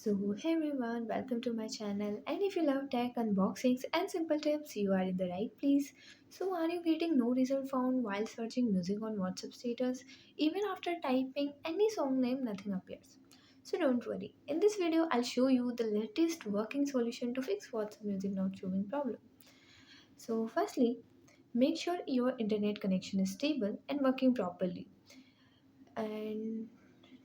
Hey everyone, welcome to my channel. And if you love tech unboxings and simple tips, you are in the right place. Are you getting no result found while searching music on WhatsApp status? Even after typing any song name, nothing appears. Don't worry. In this video, I'll show you the latest working solution to fix WhatsApp music not showing problem. Firstly, make sure your internet connection is stable and working properly. And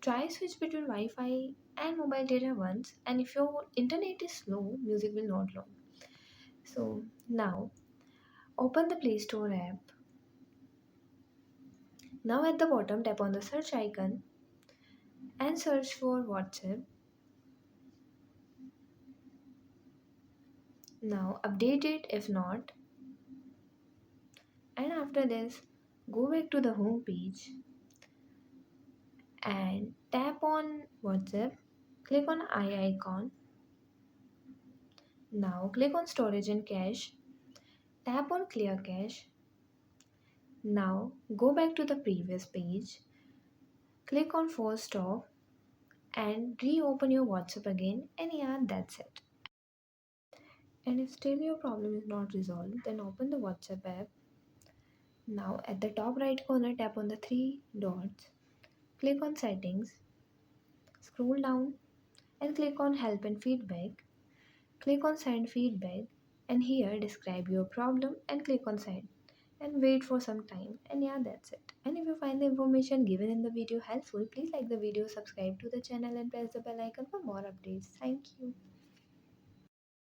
try switch between Wi-Fi and mobile data once, and if your internet is slow, music will not load. Now open the Play Store app. Now at the bottom tap on the search icon and search for WhatsApp. Now update it if not, and after this go back to the home page and tap on WhatsApp. Click on I icon. Now click on storage and cache. Tap on clear cache. Now go back to the previous page. Click on force stop and reopen your WhatsApp again, and yeah, that's it. And if still your problem is not resolved, then open the WhatsApp app. Now at the top right corner tap on the three dots, click on settings, scroll down and click on help and feedback. Click on send feedback and here describe your problem and click on send and wait for some time, and yeah, that's it. And if you find the information given in the video helpful, please like the video, subscribe to the channel and press the bell icon for more updates. Thank you.